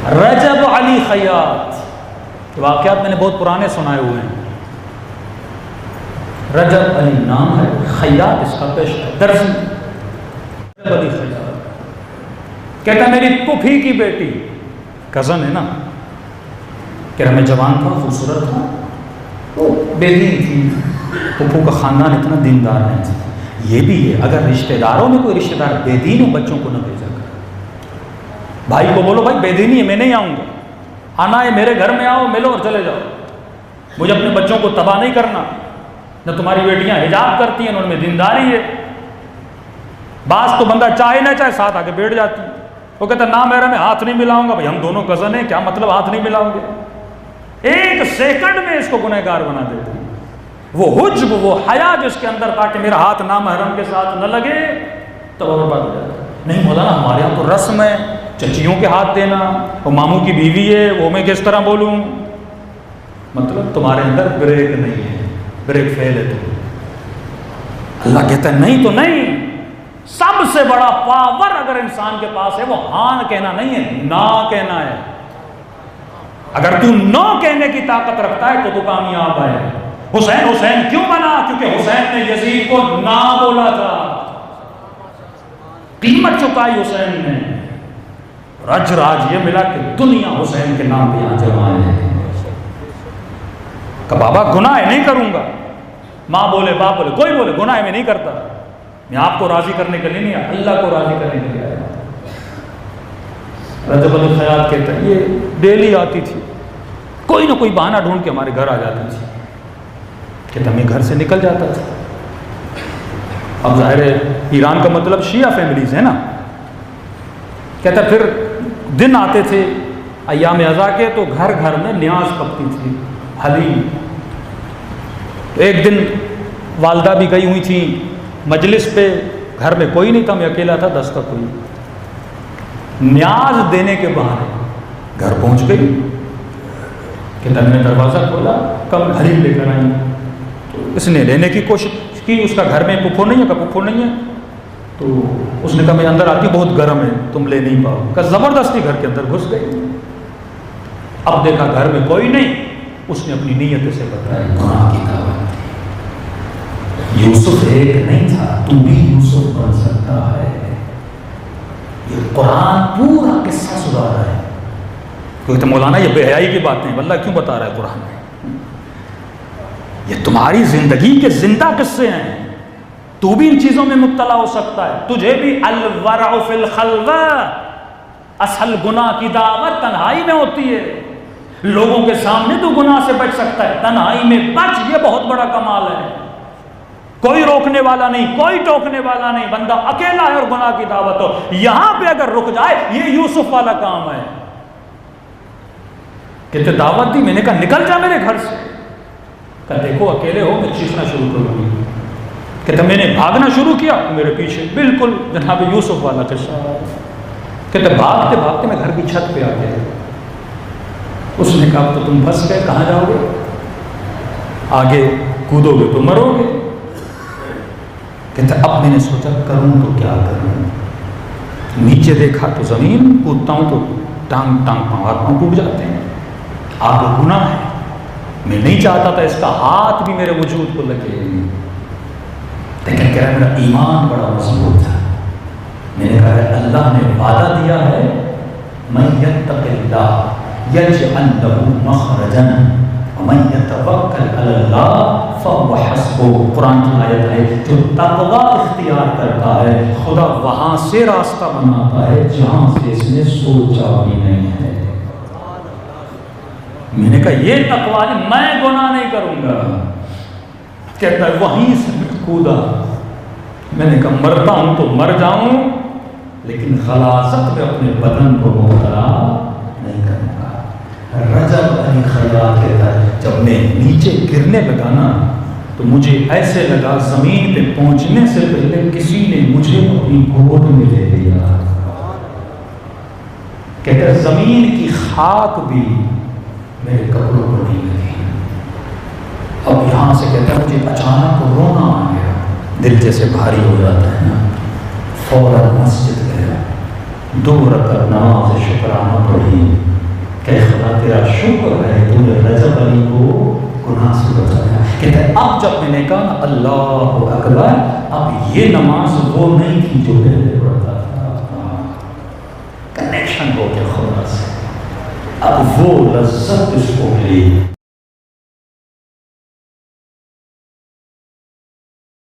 رجب علی خیاط، واقعات میں نے بہت پرانے سنائے ہوئے ہیں. رجب علی نام ہے، خیاط اس کا پیشہ درزی. رجب علی خیاط کہتا ہے میری پھوپھی کی بیٹی، کزن ہے نا، کہ میں جوان تھا، خوبصورت تھا، وہ بے دین تھی. پھوپھو کا خاندان اتنا دیندار نہیں تھا. یہ بھی ہے، اگر رشتہ داروں میں کوئی رشتہ دار بے دین ہو بچوں کو نہ بھیجا کر. بھائی کو بولو بھائی بے دینی ہے میں نہیں آؤں گا، آنا ہے میرے گھر میں آؤ ملو اور چلے جاؤ. مجھے اپنے بچوں کو تباہ نہیں کرنا. نہ تمہاری بیٹیاں حجاب کرتی ہیں، ان میں دینداری ہے. بعض تو بندہ چاہے نہ چاہے ساتھ آگے بیٹھ جاتی ہے. وہ کہتا ہے نہ میرا میں ہاتھ نہیں ملاؤں گا. بھائی ہم دونوں کزن ہیں، کیا مطلب ہاتھ نہیں ملاؤں گے؟ ایک سیکنڈ میں اس کو گنہگار بنا دیتے ہیں. وہ حجب، وہ حیا جس کے اندر تھا کہ میرا ہاتھ نامحرم کے ساتھ نہ لگے، تب وہ برباد ہو جاتا ہے. نہیں مولانا ہمارے یہاں تو رسم ہے چچیوں کے ہاتھ دینا، وہ ماموں کی بیوی ہے، وہ میں کس طرح بولوں؟ مطلب تمہارے اندر بریک نہیں ہے، بریک فیل ہے. تو اللہ کہتا ہے نہیں تو نہیں. سب سے بڑا پاور اگر انسان کے پاس ہے وہ ہاں کہنا نہیں ہے، نہ کہنا ہے. اگر تو نو کہنے کی طاقت رکھتا ہے تو کامیاب ہے. حسین حسین کیوں بنا؟ کیونکہ حسین نے یزید کو نہ بولا تھا. قیمت چکائی حسین نے. رج راج یہ ملا کہ دنیا حسین کے نام پہ یہاں جمع ہے. کہ بابا گناہ نہیں کروں گا، ماں بولے باپ بولے کوئی بولے گناہ میں نہیں کرتا. میں آپ کو راضی کرنے کے لیے نہیں آیا، اللہ کو راضی کرنے کے لیے آیا. رجب علی خیاط کہتا ہے یہ ڈیلی آتی تھی، کوئی نہ کوئی بہانہ ڈھونڈ کے ہمارے گھر آ جاتی تھی. کہتا میں گھر سے نکل جاتا تھا. اب ظاہر ہے ایران کا مطلب شیعہ فیملیز ہے نا. کہتا پھر دن آتے تھے ایام عزا کے تو گھر گھر میں نیاز پکتی تھی، حلیم. ایک دن والدہ بھی گئی ہوئی تھیں مجلس پہ، گھر میں کوئی نہیں تھا، میں اکیلا تھا، دستک ہوئی. نیاز دینے کے بہانے گھر پہنچ گئی. کہتا میں نے دروازہ کھولا، کب حلیم لے کر آئی. تو اس نے لینے کی کوشش کی، اس کا گھر میں پھپھو نہیں ہے، کہ پھپھو نہیں ہے. تو اس نے کہا میں اندر آتی بہت گرم ہے تم لے نہیں پاؤ. کہ زبردستی گھر کے اندر گھس گئی. اب دیکھا گھر میں کوئی نہیں، اس نے اپنی نیت سے بتایا گناہ کی دعوت. یوسف ایک نہیں تھا، تو بھی یوسف بن سکتا ہے. یہ قرآن پورا قصہ سنا رہا ہے. کوئی تو مولانا یہ بے حیائی کی باتیں اللہ کیوں بتا رہا ہے قرآن میں؟ یہ تمہاری زندگی کے زندہ قصے ہیں. تو بھی ان چیزوں میں مبتلا ہو سکتا ہے. تجھے بھی الورع فی الخلوہ، اصل گناہ کی دعوت تنہائی میں ہوتی ہے. لوگوں کے سامنے تو گناہ سے بچ سکتا ہے، تنہائی میں بچ، یہ بہت بڑا کمال ہے. کوئی روکنے والا نہیں، کوئی ٹوکنے والا نہیں، بندہ اکیلا ہے اور گناہ کی دعوت ہو. یہاں پہ اگر رک جائے یہ یوسف والا کام ہے. کہتے دعوت دی، میں نے کہا نکل جا میرے گھر سے. کہ دیکھو اکیلے ہو، میں چیخنا شروع کروں گی. کہتے میں نے بھاگنا شروع کیا، میرے پیچھے بالکل جناب یوسف والا قصہ. کہتے بھاگتے بھاگتے میں گھر کی چھت پہ آ گیا. اس نے کہا تو تم پھنس گئے، کہاں جاؤ گے؟ آگے کودو گے تو مرو گے. کہتے اب میں نے سوچا کروں تو کیا کروں. نیچے دیکھا تو زمین، کودتا ہوں تو ٹانگ ہاتھ پاؤں ٹوٹ جاتے ہیں. آگے گناہ ہے، میں نہیں چاہتا تھا اس کا ہاتھ بھی میرے وجود کو لگے. لیکن کہہ رہا میرا ایمان بڑا مضبوط تھا. میں نے کہا اللہ نے وعدہ دیا ہے من یتق اللہ یجعل لہ مخرجا ومن یتوکل علی اللہ فہو حسبہ. قرآن کی آیت ہے جو تقوی اختیار کرتا ہے خدا وہاں سے راستہ بناتا ہے جہاں سے اس نے سوچا بھی نہیں ہے. میں نے کہا یہ تقوی ہے، میں گناہ نہیں کروں گا. کہتا ہے وہیں سے کودا. میں نے کہا مرتا ہوں تو مر جاؤں لیکن غلاظت میں اپنے بدن کو مبتلا نہیں کروں گا. رجب علی خیاط کہتا ہے جب میں نیچے گرنے لگا نا تو مجھے ایسے لگا زمین پہ پہنچنے سے پہلے کسی نے مجھے اپنی گود میں لے لیا. کہتا ہے زمین کی خاک بھی میرے کپڑوں کو نہیں لگی. اب یہاں سے کہتا ہے مجھے اچانک رونا آ گیا، دل جیسے بھاری ہو جاتا ہے نا. فوراً مسجد گیا، 2 رکعت نماز شکرانہ پڑھی. شکر ہے تو نے رجب علی کو گناہ سے بچایا. کہتے ہیں اب جب میں نے کہا نا اللہ اکبر، اب یہ نماز وہ نہیں تھی جو پہلے پڑھتا تھا. کنیکشن ہو گیا خدا سے، اب وہ لذت اس کو ملی.